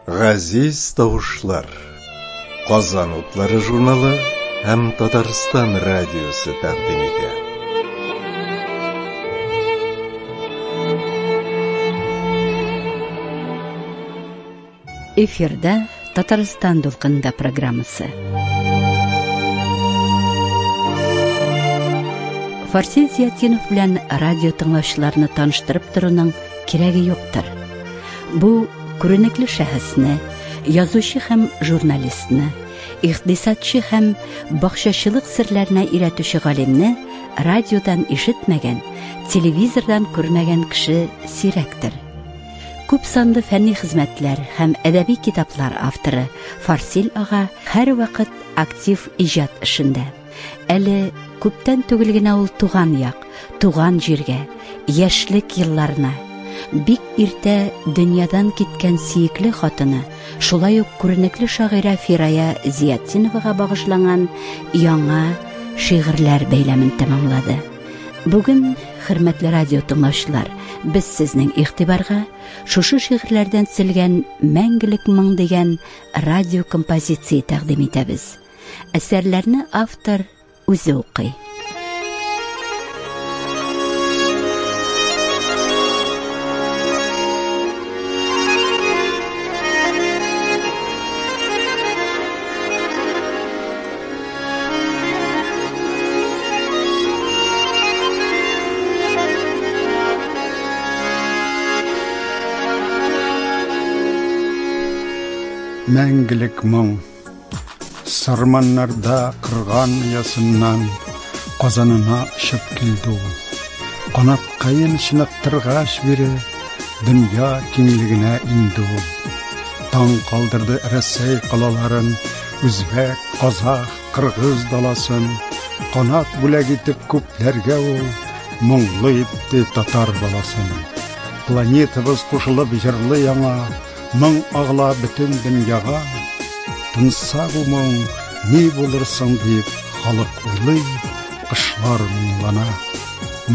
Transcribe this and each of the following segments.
Газиз тавышлар, Казан утлары журналы һәм Татарстан радиосы тәкъдим итә. Эфирда Татарстан дулкынында программасы. Фарсил Зиятдинов белән радио тыңлаучыларны таныштырып торуның кирәге юктыр. Бу күренекле шәхесне, язучы һәм журналистны, икътисадчы һәм бакчачылык серләренә өйрәтүче галимне радиодан ишетмәгән, телевизордан күрмәгән кеше сирәктер. Күп санлы фәнни хезмәтләр һәм әдәби китаплар авторы Фарсил ага һәр вакыт актив иҗат эшендә. Әле күптән түгел генә ул туган як, туган җиргә, яшьлек елларына, бик иртә дөньядан киткән сөекле хатыны, шулай ук күренекле шагыйрә Фирая Зиятдиновага багышланган яңа шигырьләр бәйләмен тәмамлады. Бүген, хөрмәтле радио тыңлаучылар, без сезнең игътибарга шушы шигырьләрдән силгән «Мәңгелек моң» дигән радио композиция тәкъдим итәбез. Әсәрләрне автор үзе укый. Мәңгелек моң. Сарманнарда кырган ясыннан Казанына ұшып килде ул. Канаткайын чыныктыргач бире дөнья киңлегенә инде ул. Таң калдырды Рәсәй калаларын, Үзбәк, Казах, Кыргыз даласын. Канат бүләк итеп күпләргә ул, моңлы итте татар баласын. Планетабыз кушылып җырлы яңа, моң агыла бөтен дөньяга. Тынса бу моң, ни булырсың дип халык уйлый, кышлар моңлана.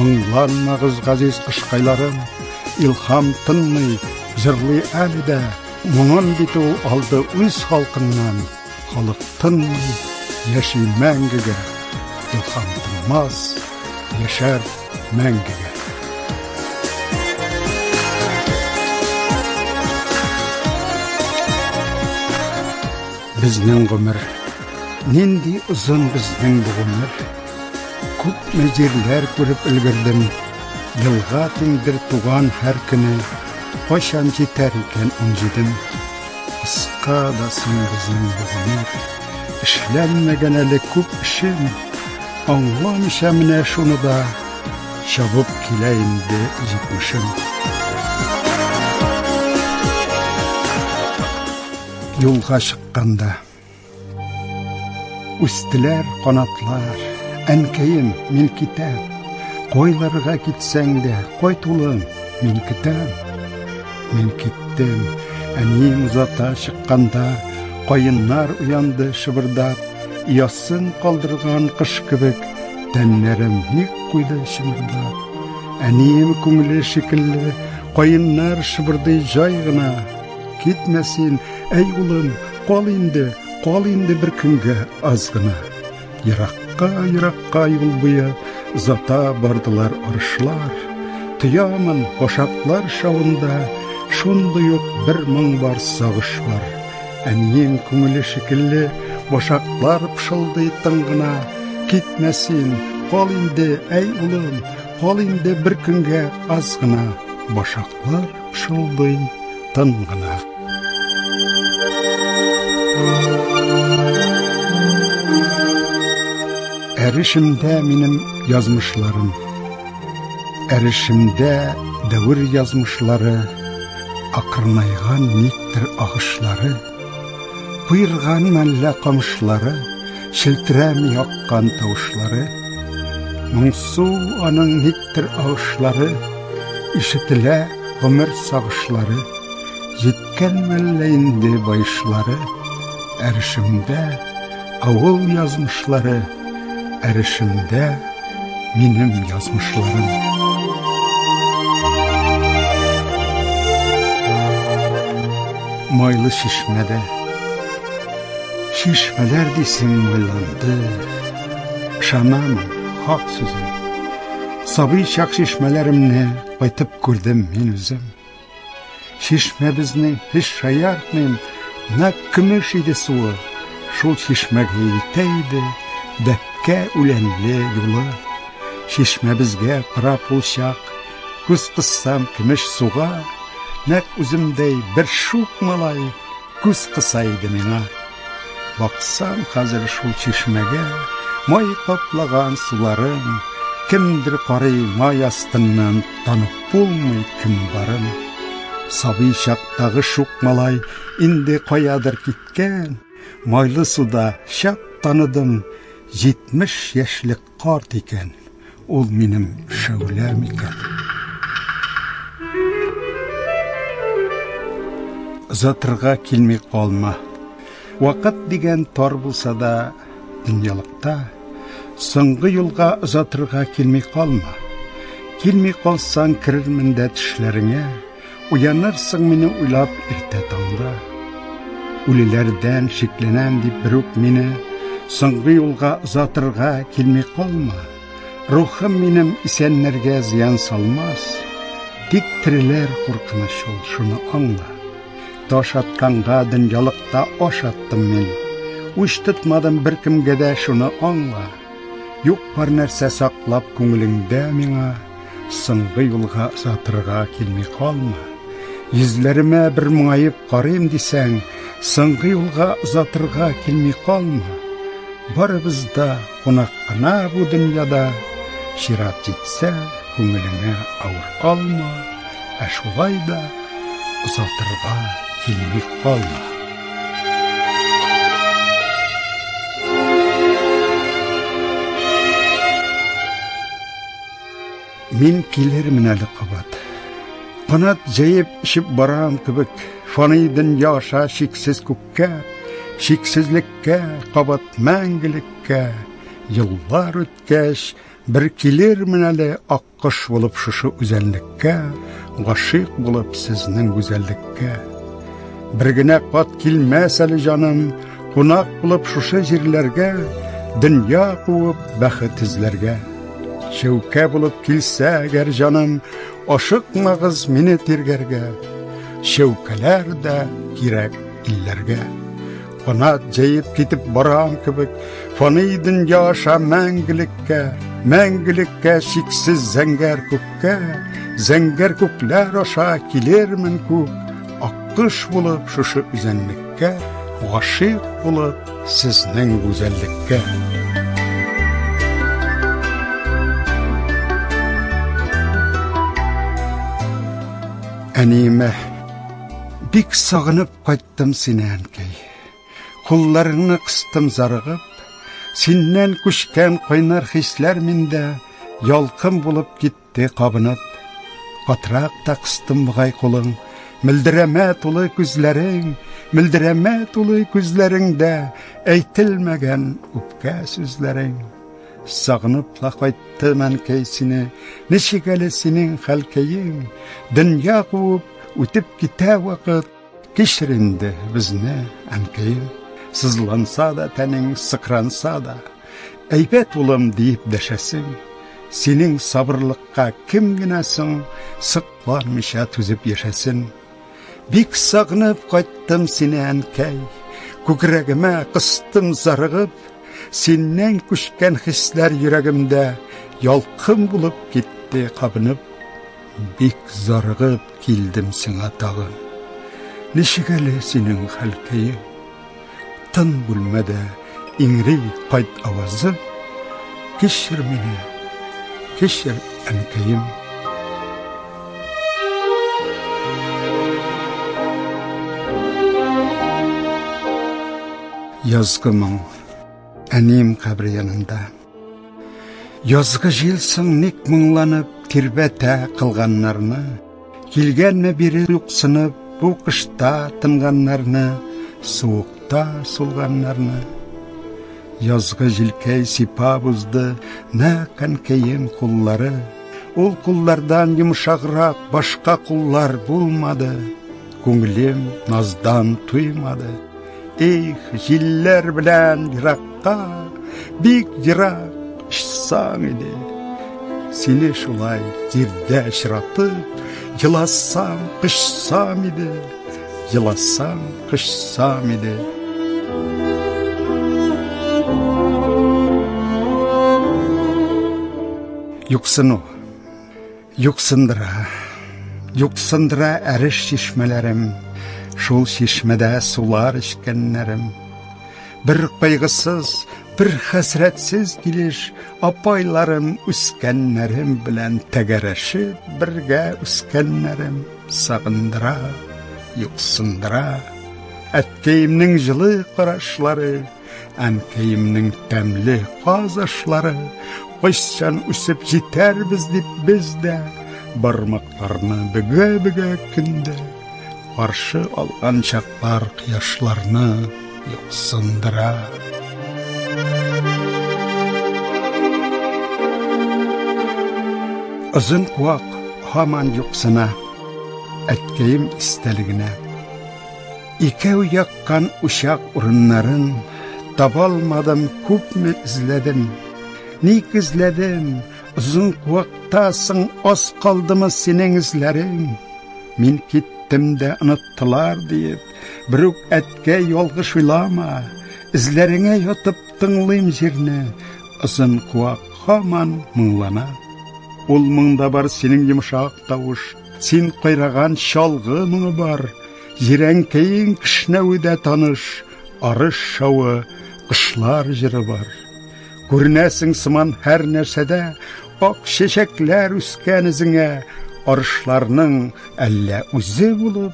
Моңланмагыз газиз кышкайларым, илһам тынмый, җырлый әле дә. Моңын бит ул алды үз халкыннан, халык тынмый, яши мәңгегә. Илһам тынмас, яшәр мәңгегә. Безнең гомер, нинди узын безнең бу гомер. Күп җирләр күреп өлгердем, елга тиңдер туган һәр көне. Кайчан җитәр икән 17? Кыска да соң безнең бу гомер. Эшләнмәгән әле күп эшем, аңламыйча менә шуны да, чабып килә инде 70-ем. Юлга чыкканда үстеләр канатлар, әнкәем, мин китәм. Койларга китсәң дә, кайт улым, мин китәм. Мин киттем, әнием узата чыкканда, кайыннар уянды шыбырдап, ясын калдырган кыш кебек, тәннәрем ник куйды шымырдап. Әнием күңеле шикелле, кайыннар шыбырды җай гына. Китмәсин, әй улым, кал инде бер көнгә аз гына. Еракка юл буе зата бардылар арышлар. Тоямын башаклар шавында, шундый ук бер моң бар, сагыш бар. Әнием күңеле шикелле, башаклар пышылдый тын гына. Китмәсин, кал инде, әй улым, кал инде бер көнгә аз гына. Башаклар пышылдый тын гына. Әришимдә минем язмышларым, әришимдә дәвер язмышлары, акырнайган никтер агышлары, куйырган мәллә камышлары, челтерәм яккан тавышлары. Моңсу аның никтер агышлары, ишетелә гомер сагышлары, җиткән мәллә инде байышлары. Әришимдә авыл язмышлары, әришимдә минем язмышларым. Майлы шишмәдә, шишмәләр дисең майланды, шанамын, хак сүзем. Сабый чак шишмәләремне кайтып күрдем мин үзем. Шишмә безнең һич шаяртмыйм, нәкъ көмеш иде суы, шул шишмәгә илтә иде, бәккә үләнле юлы. Шишмә безгә карап ул чак, күз кыссам көмеш суга, нәкъ үземдәй бер шук малай күз кыса иде миңа. Баксам хәзер шул чишмәгә, май каплаган суларым, кемдер карый май астыннан, танып булмый кем барын. Сабый чактагы шук малай инде каядыр киткән, майлы суда чак таныдым, 70 яшьлек карт икән, ул минем шәүләм икән. Озатырга килми калма. Вакыт дигән тар булса да дөньялыкта, соңгы юлга озатырга килми калма. Килми калсаң кирермен дә төшләреңә, уянырсың мине уйлап иртә таңда. Үлеләрдән шикләнәм дип берүк мине, соңгы юлга озатырга килми калма. Рухым минем исәннәргә зыян салмас, тик тереләр куркыныч ул, шуны аңла. Таш атканга дөньялыкта аш аттым мин, уч тотмадым беркемгә дә, шуны аңла. Юк бар нәрсә саклап күңелеңдә миңа, соңгы юлга озатырга килми калма. Йөзләремә бер моңаеп карыйм дисәң, соңгы юлга озатырга килми калма. Барыбыз да кунак кына бу дөньяда, чират җитсә, күңелеңә авыр калма, ә шулай да озатырга килми калма. Мин килермен әле кабат. Канат җәеп ишеп барам кебек, фани дөнья аша шиксез күккә, шиксезлеккә, кабат мәңгелеккә. Еллар үткәч, бер килермен әле аккош булып шушы үзәнлеккә, гашыйк булып сезнең гүзәллеккә. Бер генә кат килмәс әле җаным, кунак булып шушы җирләргә, дөнья куып бәхет эзләргә. Шәүкә булып килсә әгәр җаным, ашыкмагыз мине тиргәргә. Шәүкәләр дә кирәк илләргә. Канат җәеп китеп барам кебек, фани дөнья аша мәңгелеккә, мәңгелеккә шиксез зәңгәр күккә, зәңгәр күкләр аша килермен күк, аккош булып шушы үзәнлеккә, гашыйк булып сезнең гүзәллеккә. Әниемә, бик сагынып кайттым сине әнкәй. Кулларыңны кыстым зарыгып, синнән күчкән кайнар хисләр миндә ялкын булып китте кабынып. Катрак та кыстым бугай кулың, мөлдерәмә тулы күзләрең, мөлдерәмә тулы күзләреңдә әйтелмәгән үпкә сүзләрең. Сагынып та кайттым әнкәй сине, ничек әле синең хәлкәең, дөнья куып үтеп китә вакыт, кичер инде безне әнкәем. Сызланса да тәнең, сыкранса да, әйбәт улым дип дәшәсең, синең сабырлыкка кем генә соң сыкланмыйча түзеп яшәсен. Бик сагынып кайттым сине әнкәй, күкрәгемә кыстым зарыгып, синнән күчкән хисләр йөрәгемдә ялкын булып китте кабынып. Бик зарыгып килдем сиңа тагын. Ничек әле синең хәлкәең? Тын бүлмәдә иңри кайт авазы, кичер мине, кичер әнкәем. Язгы моң, әнием кабри янында. Язгы җилсең ник моңланып, тирбәтә кылганнарны, килгәнме бире юксынып, бу кышта тынганнарны, суыкта сулганнарны. Yazgı jilkey sipa buzdu, ne kankeyin kulları. Ol kullardan yumuşakrak başka kullar bulmadı. Көңілем наздан туймады. Jiller bilen yirakka, bik yirak işsam idi. Seni şulay zirde şıratıp, yılasam, kışsam idi. Yılasam, kışsam idi. Yuksunu, yuksındıra eriş şişmelerim, şul şişmede sular içkenlerim. Bir kaygısız, bir hasretsiz giliş, apaylarım üskenlerim bilen tegereşip birge üskenlerim. Sağındıra, yuksındıra, etkeyimnin jılı qaraşları, ankeyimnin temli qazaşları, Qoşcan üsüp jiter bizdip bizde, barmaklarını büge künde, karşı algan çaklar kıyaşlarını yuksındıra. Uzun kuvak haman yuksuna, etkeyim isteligine. İkev yakkan uşak urunların, tabalmadım kup mü izledim. Nik izledim, uzun kuvaktasın, os kaldı mı senin izlerin? Min gittim de unuttular deyip, biruk etke yolgış ulama, izlerine yotup tınlayım jirne, uzun kuvak haman mınlana. Ol mında bar senin yumuşak tavuş, sen kayragan şalgı mını var, jirenkeyin kışnevide tanış, arış şavı, kışlar jiri var. Görünesin sıman her nersede, ok şeşekler üsken izine, arışlarının elle uzi bulup,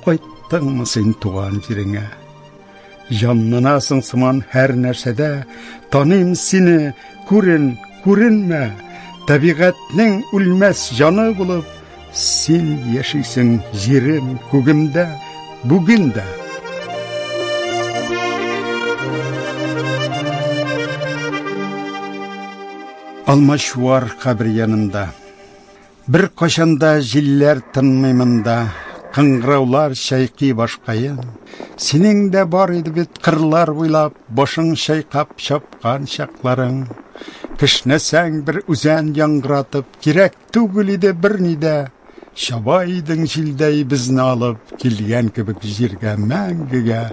koyttın mı sen tuğan jirine? Yanlanasın sıman her nersede, tanıyım seni, kurinme, tabiatning ulmez canı bulup, sen yaşaysın jirim kugimde, bugün de. Almaşvar kabir yanında, bir koşanda jiller tınmaymında, kıngıravlar şayqi başkayın. Senin de bar edi bit kırlar buylap, boşun şayqap şapkan şakların. Kışneseң bir üzen yangıratıp, kirek tügülide bir nide, şabaydın jildey bizni alıp, kilgen kibik jirge мәңгіге.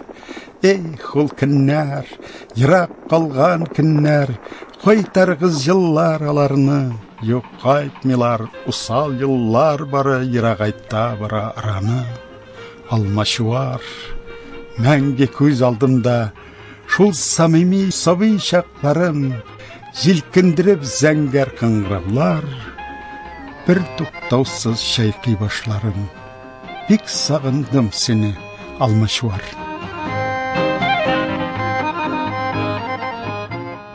Ol kinler, yirak kalgan kinler, Koytargız yıllar alarını, yok kaytmilar, usal yıllar barı, yiragaytta bara aranı. Almaşuvar, мәңге көз aldımda, şul samimi sabi şaklarım, jilkindirip zəngər kıngıravlar, bir tuktavsız şayqi başlarım. Bik sağındım seni, Almaşuvar.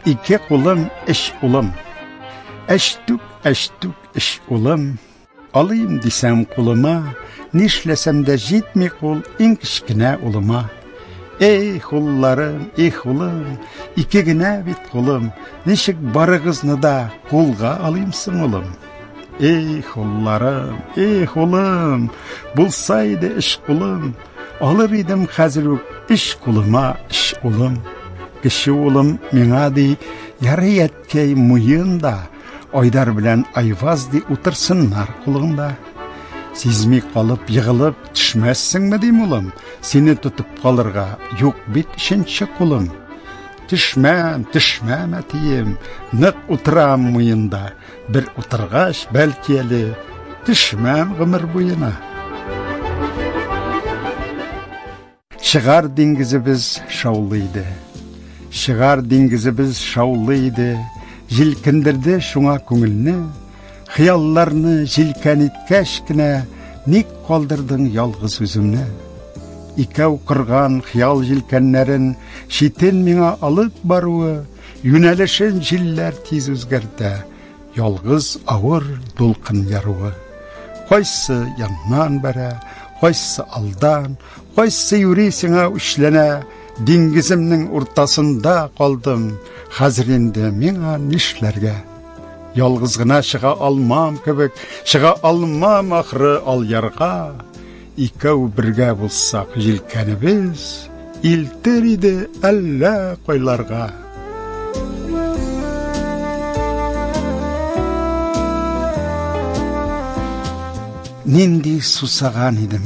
İki kulum iş ulum, eştük iş ulum. Alayım desem kuluma, nişlesem de jitmi kul inkişkine uluma. Ey kullarım, iki gine bit kulum, nişik barıgızını da kulga alayımsın ulum. Ey kullarım, bulsaydı iş kulum, alır idim hazırlık iş kuluma iş ulum. Kişi ulum mina di yarı yetkey muyunda, oydar bilen ayvaz di utırsınlar kulunda. Sizmi kalıp yığılıp düşmezsin mi deyim ulum? Seni tutup kalırga yok bit işinçi kulum. Düşmem etiyim, nık utıram muyunda, bir utırgaş belki eli, düşmem gımır buyuna. Şıgar dingizimiz şavlıydı. Şıgar dingizimiz şavlıydı. Jilkindirdi şuna көңілні, хыялларны жilken itkəşkine, ник kaldırdın yalğız üzümne. İkev kırgan xıyal jilkenlerin, şitin mina alıp baruı, yönelişin jiller tiz üzgerde, yalğız ağır dolkın yaruı. Qaysı yandan bere, qaysı aldan, qaysı yürüsine üşlene, Dingizimning o'rtasında qaldım. Hazır endi menga nishlarga. Yolg'izgina shiga almam kebek, shiga almam axri al yarga. İkov birga bo'lsak yelkanimiz, iltir edi alla qo'ylarga. Nindi susagan edim.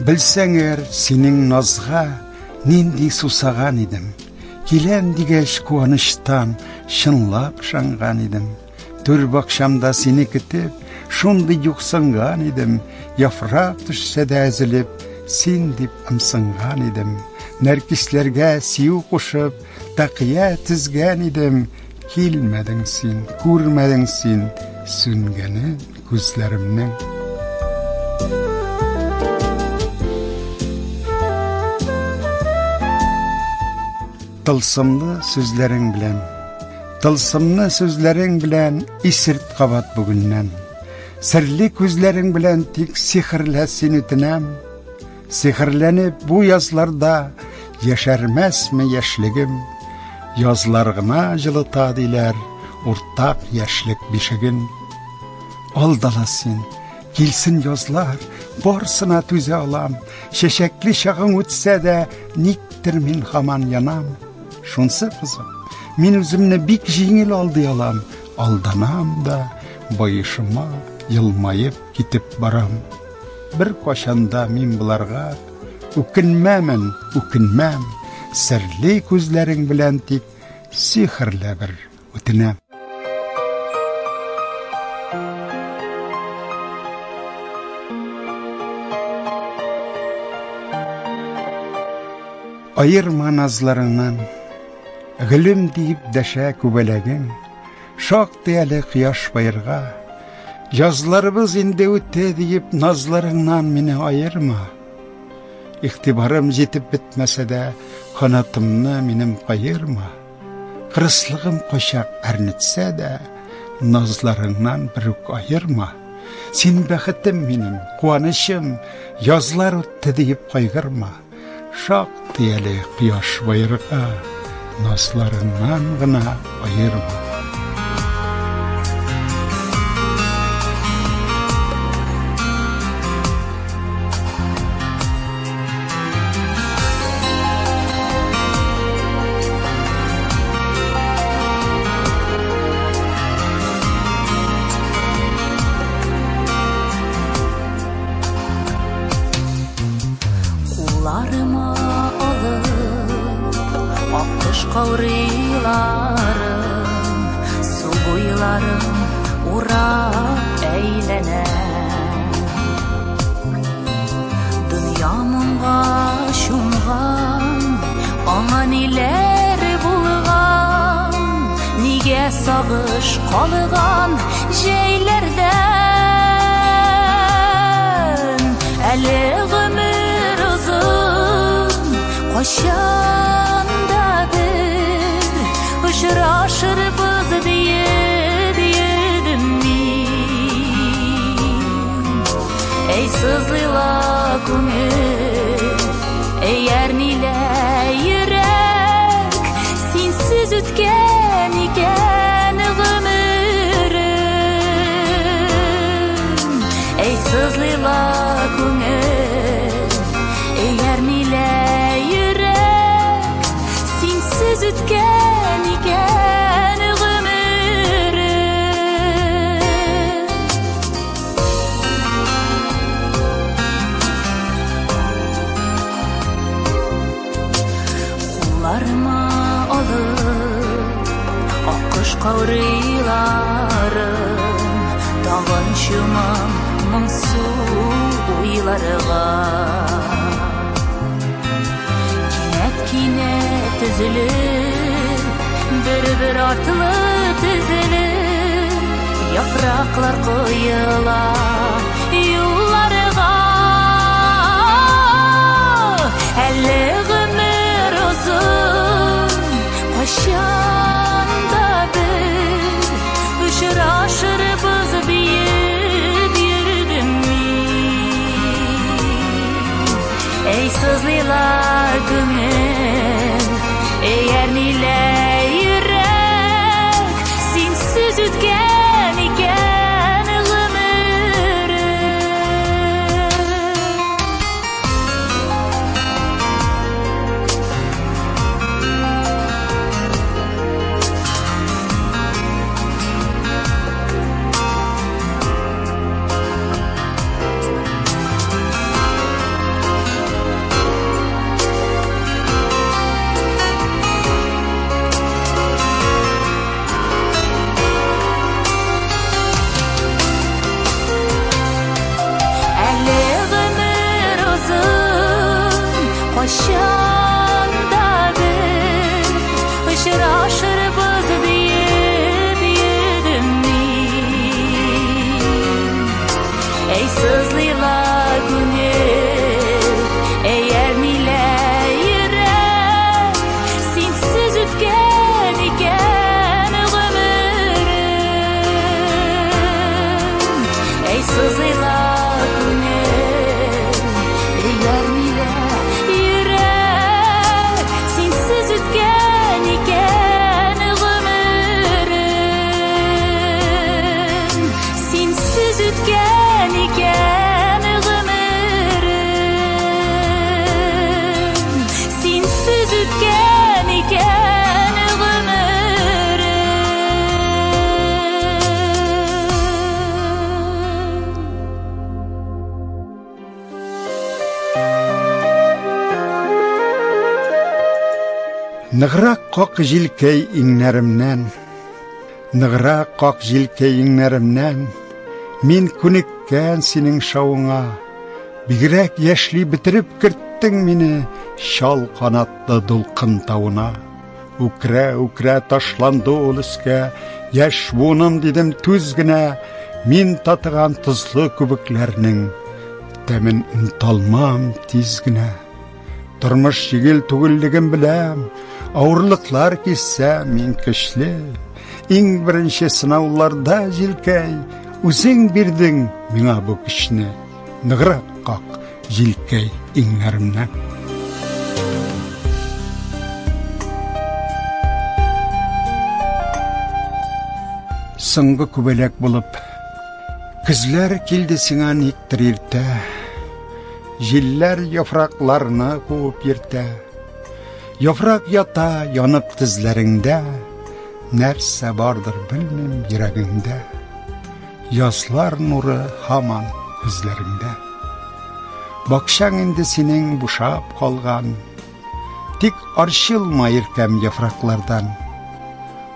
Bilsəng er senin nazğa, nindi susagan edim. Келем дигәч куаныштан шынлап шаңган идем. Төрб акшамда сине көтеп, шундый юксынган идем. Яфрак төшсә дә әзелеп, син дип ымсынган идем. Нәркисләргә сию кушып, тақия тизгән идем. Килмәдең син, күрмәдең син, сүнгәне күзләремнең. Tılsımlı sözlerin bilen isirt qabat bugündən. Sirli gözlerin bilen tik sihirlə seni tinem. Sihirlenip bu yazlarda yeşermez mi yaşligim? Yazlarına jılıta diler ortak yaşlık bişigin. Aldalasın, gelsin yazlar, barsına tüze alam. Şeşekli şağın ötse de niktir min haman yanam. Şunsa kızım, min özümne bik jingil aldı alam. Aldanam da bayışıma yılmayıp gitip baram. Bir koşanda min bularga ukinmem. Sirli gözlerin bilen tik sihirle bir ötinem. Ayırma nazlarından, gülüm deyip deşe kübelegin, şak diyeli kıyaş bayırga, yazlarımız indi öte deyip nazlarından beni ayırma. İhtibarım jetip bitmese de kanatımını benim kayırma. Kırıslığım koşak ernitse de nazlarından bir ayırma. Sen bexitim benim, kuanışım, yazlar öte deyip kaygırma. Şak diyeli kıyaş bayırga, nazlarından gına ayırma. Kullarıma alıp akış kavrilarım, su boylarım urap eğlenem. Dünyamınga şumgan, ana niler bulgan, nige sağış kalgan jeylerden. Eli gümür uzun, koşanda bir uçraşırız diyedim min. Ey sızıla gümür, eğer nile yürek, sinsiz ütken iken gümürüm. Ey sızıla gümür, eğer nile yürek, sinsiz ütken iken gümürüm. Kullarıma alıp akış kavrilarım, dağın şumam mıngsu uylarıga. Kinet üzülür, bir artılı düzülür, yapraklar koyula yollarıga. Elli gümür uzun, koşanda bir uçraşırız deyip yürüdüm min. Ey sızlılar gümür, Kaşanda bir ışıraşırız deyip yedim ey sızlıyla gönül eğer mile yürek sensiz ötken iken ömürüm ey sızlıyla gönül eğer mile yürek sensiz ötken iken ömürüm sensiz ötken iken ömürüm sensiz ötken iken Nıgırak kok jilkey inlerimden, nıgırak kok jilkey inlerimden, min kunikken senin şavuna, bigirek yeşli bitirip kirttin mini, şal kanatlı dulkın tavuna. Ukre taşlandı uluske, yaş bunum dedim tüzgüne, min tatıgan tuzlu kübüklerinin, temin untalmam tizgine. Turmuş yigil tugilligim bilem, ağırlıklar kesse min kişli. İng birinci sınavlarda jilkey, uzun birdin mina bu kişini. Nıgırak kak jilkey inlerimden. Sıngı kübelek bulup, kızlar kildi sina niktirirte, jiller yapraklarını kuup yirte, yaprak yata yanıp dizlerinde, nerse vardır bilmem yüreğinde, yazlar nuru haman gözlerinde. Bakşan indi senin buşap kalgan, tik arşılmayırkem yapraklardan,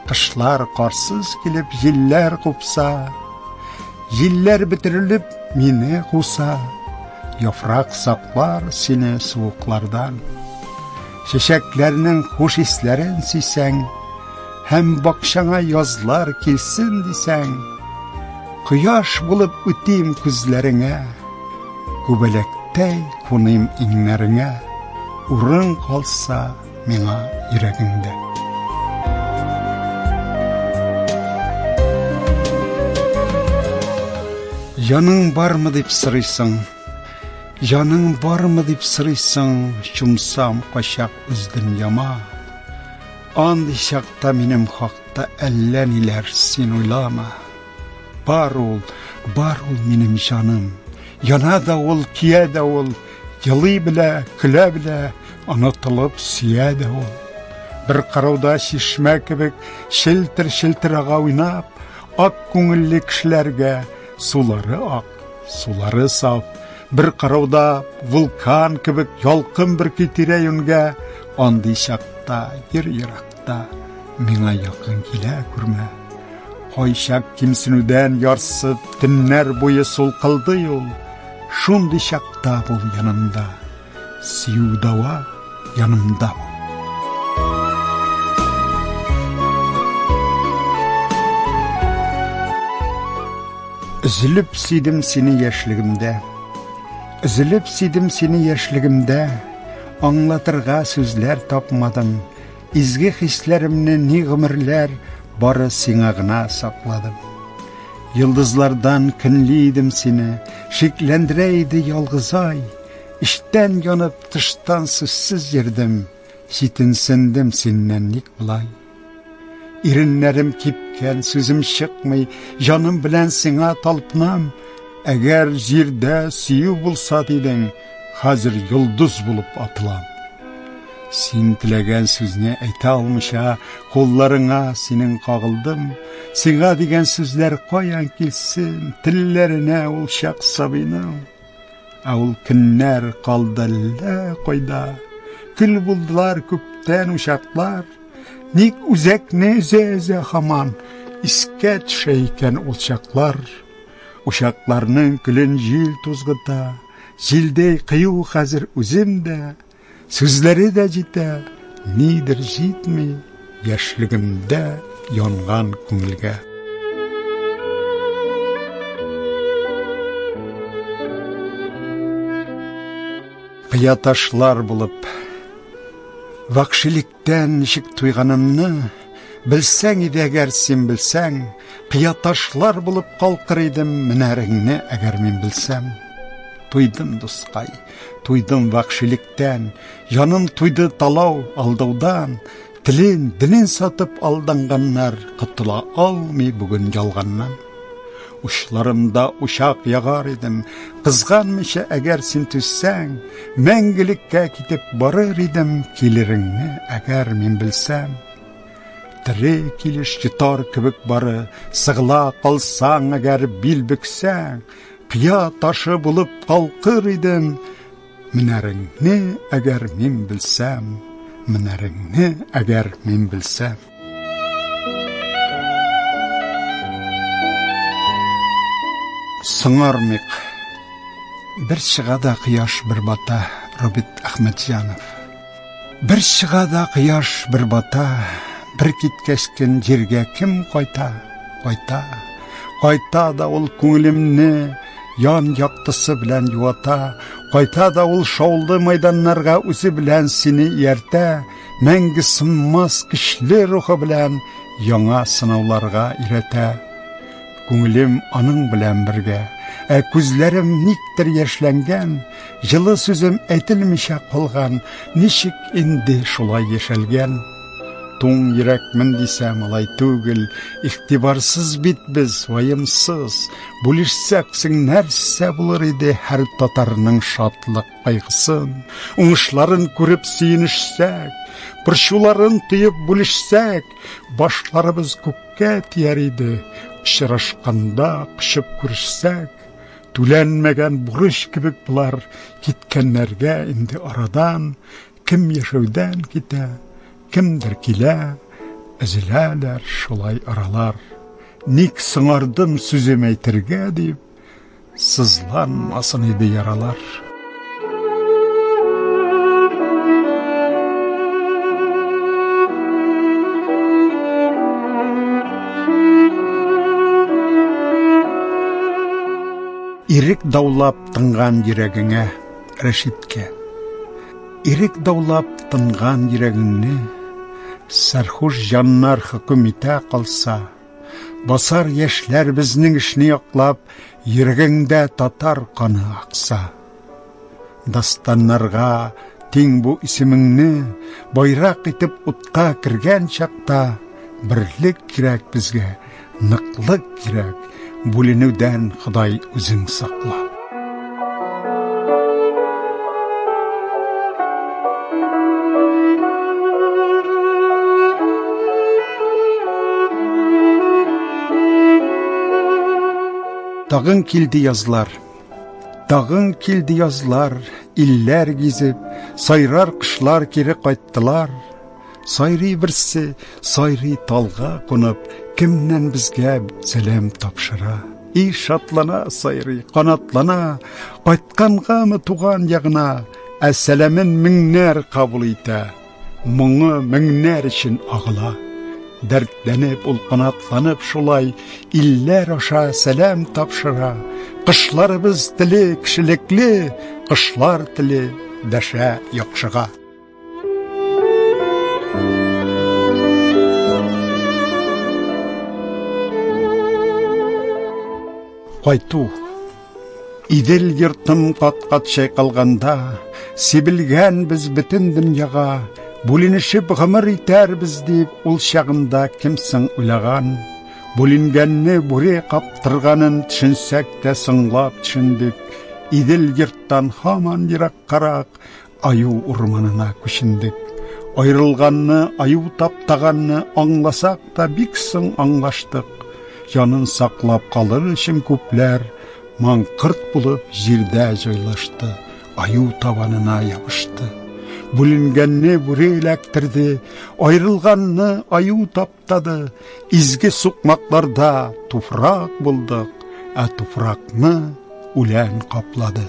kışlar karsız kilip jiller kupsa, jiller bitirilip mine kusa, yaprak saklar seni soğuklardan. Çiçeklerinin hoş hislerin sisen, hem bakşana yazlar kilsin disen, kıyaş bulup üteyim küzlerine, kübelektey kunayım inlerine, urun kalsa mina yüreğinde. Yanın var mı deyip sırıysın, yanın var mı deyip sırıysın, şumsam kaşak üzdün yama. Andi şakta benim hakta ellen iler sen uylama. Bar ol benim canım, yana da ol, kiye de ol, yılı bile, küle bile, anıtılıp siye de ol. Bir karavda şişme kibik, şiltir ağa oynap, ak köngülli kişilerge, suları ak, suları saf. Bir karavda vulkan kibik yalkın bir kitire yünge, andi şakta, yer yirakta, mina yakın kile kurma. Koyşak kimsinüden yarsıp, tinler boyu solkaldı yol, şundi şakta bul yanımda, siyudava yanımda bul. Üzülüp sidim seni yaşlığımda, üzülüp sidim seni yaşlığımda, anlatırga sözler tapmadım, izgi hislerimni ni gımirler, barı sinagına sakladım. Yıldızlardan kinliydim seni, şeklendireydi yalgız ay, işten yanıp tıştan sızsız yerdim, şitinsindim sennenlik bulay. İrinlerim kipken sözüm çıkmay, canım bilen sina talpınam, eğer jirde siyu bulsa dedin, hazır yıldız bulup atılam. Sen tilegen sözüne ete almışa, kollarına senin kağıldım, sina degen sözler koyan kilsin, tillerine ulşak sabinam. Avul kinler kaldı le koyda, kül buldular küpten uşaklar, nik uzek ne zeze haman, isket şeyken ulşaklar. Uşaklarının külün jil tuzgıda, jildey kıyı hazır üzümde, Сүзләре дә җитә, нидер җитми, яшьлегемдә янган күңелгә. Кыяташлар булып, вакшиликтән ничек туйганымны, белсәң иде әгәр син белсәң, кыяташлар булып калкыр идем менәреңне әгәр мин белсәм. Туйдым, дускай, туйдым вакшиликтән, җаным туйды талау, алдаудан, телен, динен сатып алданганнар котыла алмый бүген ялганнан. Учларымда учак ягар идем, кызганмыйча әгәр син түссәң, мәңгелеккә китеп барыр идем, килереңне әгәр мин белсәм. Тире килеш җитар кебек бары, сыгыла калсаң әгәр бил бөксәң, кыя ташы булып калкыр идем, менәреңне әгәр мин белсәм, менәреңне әгәр мин белсәм. Сыңармык, бер чыгада кыяш бер бата, Робит Ахмеджанов. Бер чыгада кыяш бер бата, бер киткәчкән җиргә кем кайта, кайта. Кайта да ул күңелемне ян яктысы белән юата, кайта да ул шаулы мәйданнарга үзе белән сине ияртә, мәңге сынмас көчле рухы белән яңа сынауларга иретә. Күңелем аның белән бергә, күзләрем никтер яшьләнгән, җылы сүзем әйтелмичә калган, ничек инде шулай яшәлгән. Туң йөрәкмен дисәм алай түгел, игътибарсыз бит без, ваемсыз. Бүлешсәксең нәрсә булыр иде һәр татарның шатлык кайгысын. Уңышларын күреп сөенешсәк, борчуларын тоеп бүлешсәк, башларыбыз күккә тияр иде. Очрашканда кычып күрешсәк, түләнмәгән бурыч кебек булар киткәннәргә инде арадан. Кем яшәүдән китә, кемдер килә, өзеләләр шулай аралар. Ник сыңардым сүзем әйтергә дип, сызланмасын иде яралар. Ирек даулап тынган йөрәгеңә, Рәшиткә. Ирек даулап тынган йөрәгеңне, сәрхуш җаннар хөкем итә калса, басар яшьләр безнең эшне яклап, йөрәгеңдә татар каны акса. Дастаннарга тиң бу исемеңне байрак итеп утка кергән чакта, бирлек кирәк безгә, ныклык кирәк. Бүленүдән Ходай үзең сакла. Тагын килде язлар, тагын килде язлар, илләр гизеп, сайрар кышлар кире кайттылар. Сайрый берсе, сайрый талга кунып, кемнән безгә сәлам тапшыра. И шатлана сайрый, канатлана, кайткангамы туган ягына, сәламен меңнәр кабул итә, моңы меңнәр өчен агыла. Дәртләнеп ул канатланып шулай, илләр аша сәлам тапшыра. Кышларыбыз теле кешелекле, кышлар теле дәшә яхшыга. Кайту. Идел йортым кат-кат чайкалганда, сибелгән без бөтен дөньяга, бүленешеп гомер итәрбез дип ул чагында кемсең уйлаган. Бүленгәнне бүре каптырганын төшенсәк тә сыңлап төшендек. Идел йорттан һаман ераккарак аю урманына күчендек. Айрылганны, аю таптаганны аңласак та бик соң аңлаштык. Янын саклап калыр өчен күпләр маңкырт булып җирдә җайлашты, аю табанына ябышты. Бүленгәнне бүре эләктерде, айрылганны аю таптады. Изге сукмакларда туфрак булдык, туфракны үлән каплады.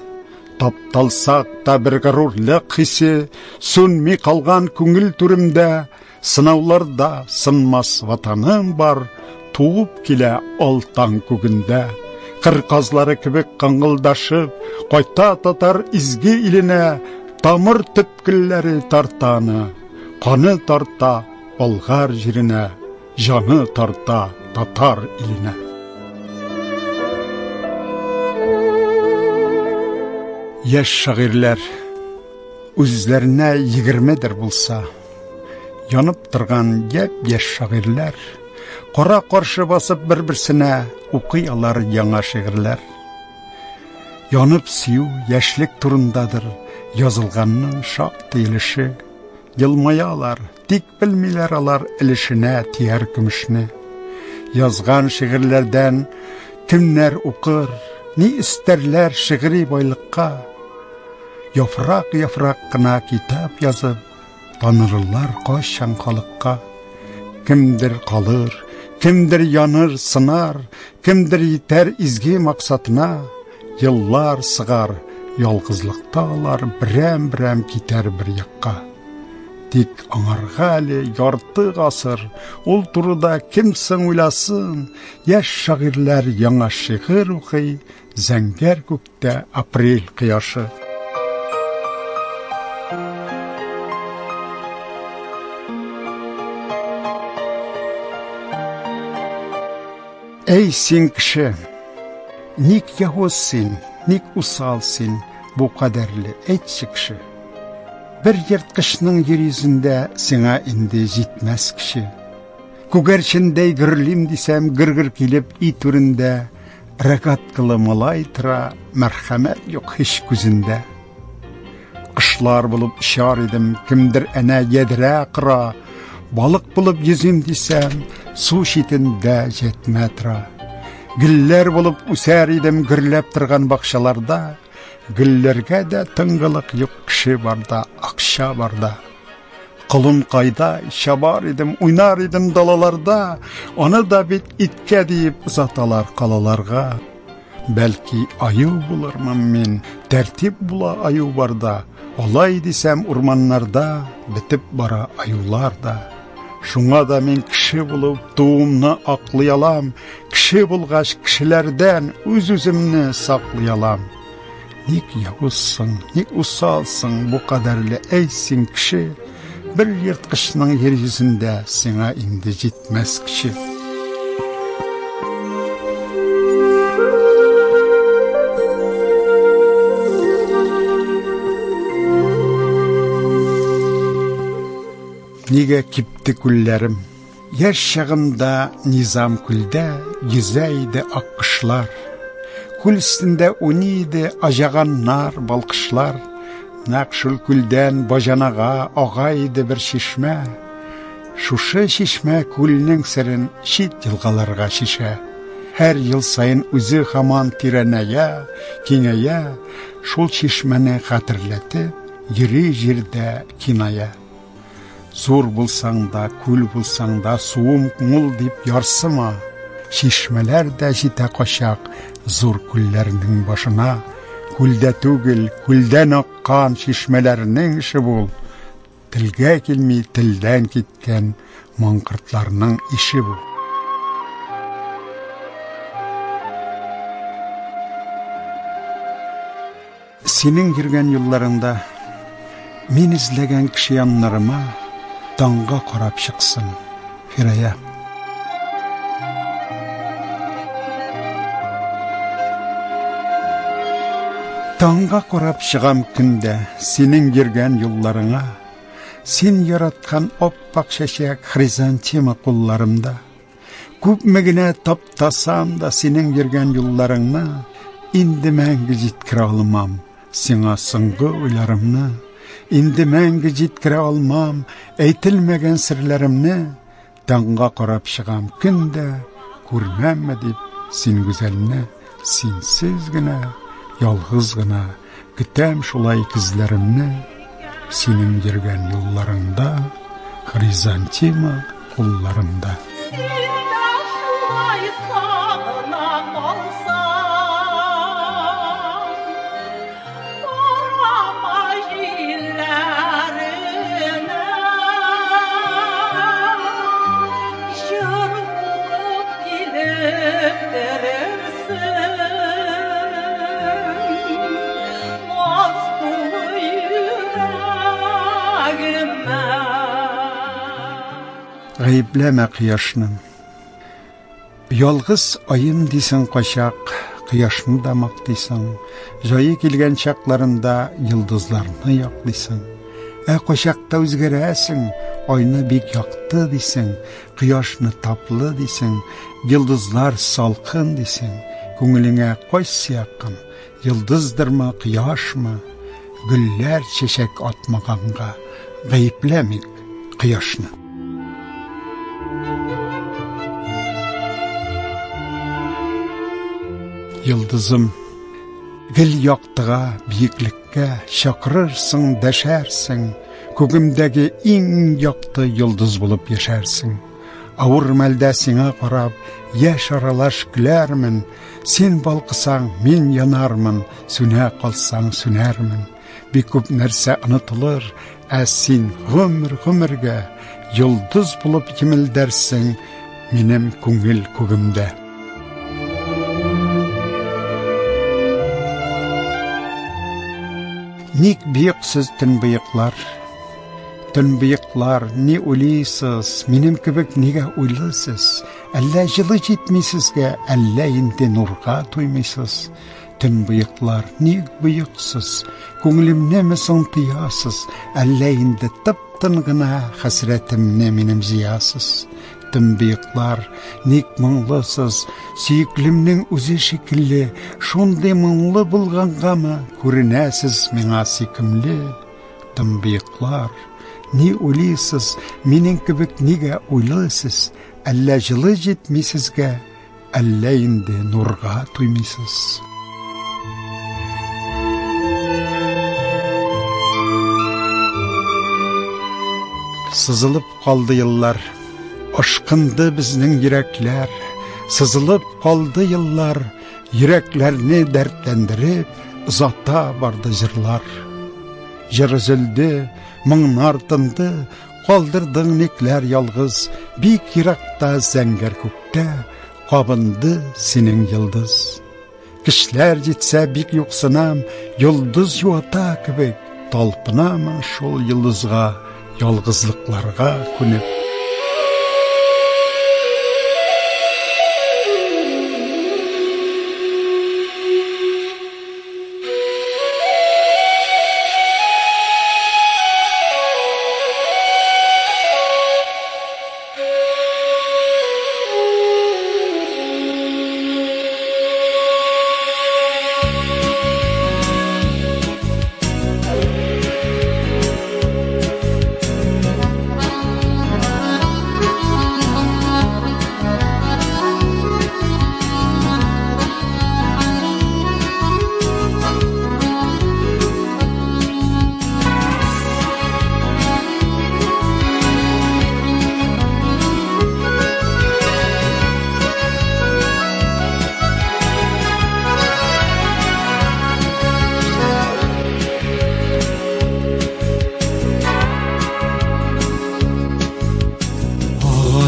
тапталсақ та бір ғарурлық хисе, сөнмей қалған көңіл түрімде, сынауларда сынмас ватаным бар, туып келе алтан көгінде. Қырқазлары кібік қаңғылдашып, қайта татар изге иліне, тамыр түпкіллері тартаны, қаны тарта Болгар жеріне, жаны тарта татар иліне. Яш шағирлер үзләренә 20-дер булса, янып торган яп-яш шағирләр, қара қаршы басып бір-бірсенә укый алар яңа шигырьләр. Янып сөю яшьлек турындадыр язылганның шактый илеше. Елмаялар, тик белмиләр алар илешенә тияр көмешне. Язган шигырьләрдән кемнәр укыр, ни истәрләр шигъри байлыкка. Яфрак-яфрак кына китап язып, танырылар кайчан халыкка. Кемдер калыр, кемдер яныр, сынар, кемдер итәр изге максатына. Еллар сыгар, ялгызлыкта алар берәм-берәм китәр бер якка. Тик аңарга әле ярты гасыр, ул турыда кемсең уйласын, яшь шагыйрьләр яңа шигырь укый, зәңгәр күктә апрель кояшы. Эй син кеше, ник явыз син, ник усал син, бу кадәрле әйтче кеше. Bir yırtқышның йөризендә сиңа инде җитмәс кеше. Күгәрчендәй гөрлим дисәм, гыргыр килеп и түрендә, рәгаткылы малай тора, мәрхәмәт юк һич күзендә. Кышлар булып шар идем, кемдер әнә ядрә кыра, балык булып йөзим дисәм, су читендә җәтмә тора. Гөлләр булып үсәр идем гөрләп торган бакчаларда, гөлләргә дә тыңгылык юк кеше барда, акча барда. Кылым кайда, шабар идем, уйнар идем далаларда, аны да бит иткә дип узаталар калаларга. Бәлки аю булырмын мин, тәртип була аю барда, алай дисәм урманнарда, бетеп бара аюлар да. Шуңа да мин кеше булып туымны аклый алам, кеше булгач кешеләрдән үз-үземне саклый алам. Ник явызсың, ник усалсың бу кадәрле әй син кеше, bir yırtқышның yer yüzündə сиңа инде җитмәс кеше. Нигә кипте күлләрем? Яшь чагымда низам күлдә йөзә иде аккышлар. Күл өстендә уйный иде ажаганнар, балкышлар. Нәкъ шул күлдән бажанага ага иде бер чишмә. Шушы чишмә күлнең серен чит елгаларга шишә. Һәр ел сайын үзе һаман тирәнәя, киңәя, шул чишмәне хәтерләтеп, йөри җирдә киная. Зур булсаң да, күл булсаң да, суым күңел дип ярсыма. Чишмәләр дә җитә качак зур күлләрнең башына. Күлдә түгел, күлдән аккан чишмәләрнең ише бул. Телгә килми телдән киткән маңкыртларның ише бу. Синең йөргән юлларыңда мин изләгән кеше яннарыма таңга карап чыксын, Фирая. Таңга карап чыгам көндә синең йөргән юлларыңа, син яраткан оппак чәчәк хризантема кулларымда. Күпме генә таптасам да синең йөргән юлларыңны, инде мәңге җиткерә алмам сиңа соңгы уйларымны. Инде мәңге җиткерә алмам әйтелмәгән серләремне. Таңга карап чыгам көндә, күрмәмме дип син гүзәлне, синсез генә, ялгыз гына көтәм шулай күзләремне. Синең йөргән юлларыңда, хризантема кулларымда. Gaybleme kıyaşnın. Yalgız ayım disen kaşak, kıyaşını da maktıysan, joyu kilgen çaklarında yıldızlarını yaklıysan. Kaşakta özgeresin, ayını bek yaktı disen, kıyaşını taplı disen, yıldızlar salkın disen, köngülüne koş yakın, yıldızdır mı, kıyaş mı? Güller çeşek atmağanga, gayiplemik kıyaşını. Yıldızım, gül yaktığa, büyüklükке, şakırırsın, deşersin, kögümdeki en yaktı yıldız bulup yaşarsın. Avur məldə sine qarab, yaş aralaş gülərmin, sen balqısan, men yanarmın, süne qalsan, sünermin. Bir köp нәрсе unutulur, sen gümür-gümürge, yıldız bulup kimildersin, menim көңіл көгімde. Ник büyüksüz tünbüyüklar, tünbüyüklar, ne uylısız, menim kibik nege uylısız, әллә жылы жетмейсізге, әллә инде нурға туймайсыз. Tünbüyüklar, ник büyüksüz, көңілімне місің тыясыз, әллә инде тыптын гына, хәсретімне менім зиясыз. Tünbüyüklar, ник мұңлысыз, сүйіклімнің өзі шекілі, шондай мұңлы болғанға мы, көрінәсіз меңа секімлі. Tünbüyüklar, не ойлайсыз, менің кібік неге ойлайсыз, әллә жылы жетмейсізге, әллә инде нұрға туймайсыз. Sızılıp kaldı yıllar, aşkındı bizning yürekler, sızılıp kaldı yıllar, yüreklerini dertlendirip, uzakta vardı jırlar. Jır üzüldü, mыңnar tındı, kaldırdın nekler yalgız, bik yirakta zenger kökte, kabındı senin yıldız. Kişler jitse bik yoksunam, yıldız yuata kibik, talpınama şol yıldızga, yalgızlıklarga künüp.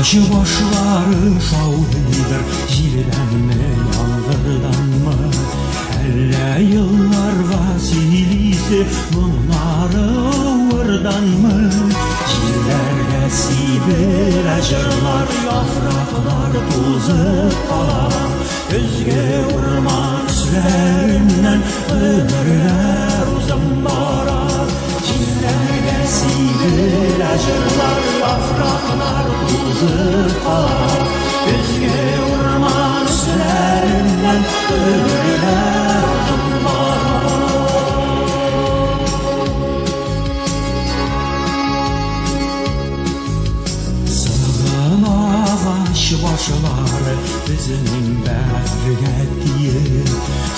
Ağacı başları şavulidir, jilden mi, yağmurdan mı? Elle yıllar vasilisi, mınarı vırdan mı? Jillerge sibir acırlar, yapraklar tozıp kalar. Gözge vurmak üzerinden ömürler uzun barar. Jillerge sibir acırlar, yapraklar tozıp kalar. Gözge vurmak üzerinden ömürler uzun barar. Sığın ağaç başları bizning bərgətdir.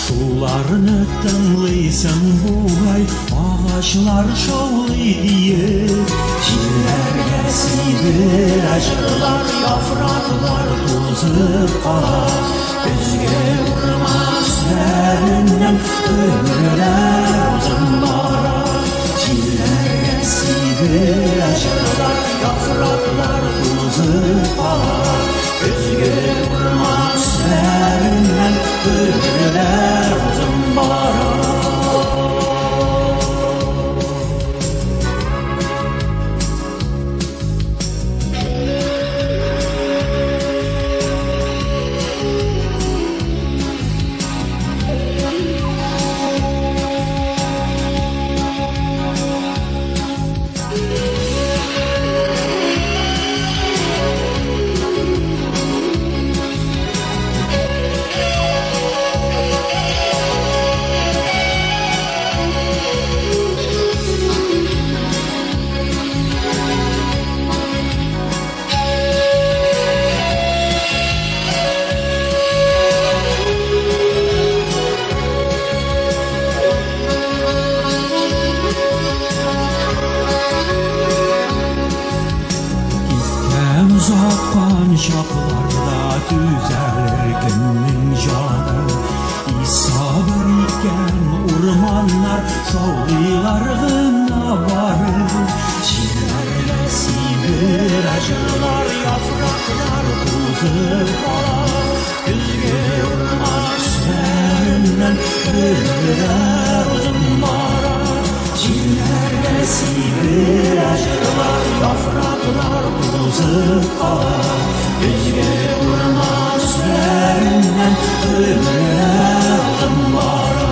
Şularını tınlıysan buğay, ağaçlar şovlıydır. Jillerge sibir acırlar, yapraklar tozıp kalar. Gözge vurmak üzerinden ömürler uzun barar. Jillerge sibir acırlar, yapraklar tozıp kalar. Gözge vurmak üzerinden ömürler uzun barar. Ürken urmanlar şovlilar gına varır. Çillerle sivir acılar, yapraklar buzur kalar. Gülge urman üstlerinden bülbüller zımbarar. Çillerle sivir acılar, yapraklar buzur kalar. Gülge urman üstlerinden bülbüller zımbarar.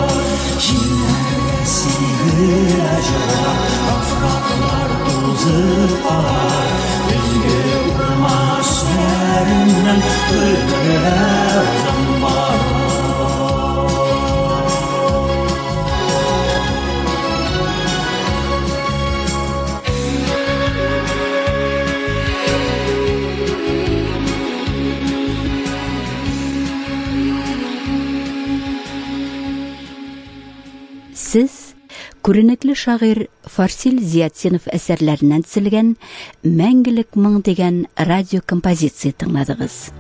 Çillerle sivir acılar, yapraklar buzur kalar. Gülge urman üstlerinden bülbüller zımbarar. Siz күренекле шагыйрь Фарсил Зиятдинов әсәрләреннән төзелгән «Мәңгелек моң» дигән радио композиция тыңладыгыз.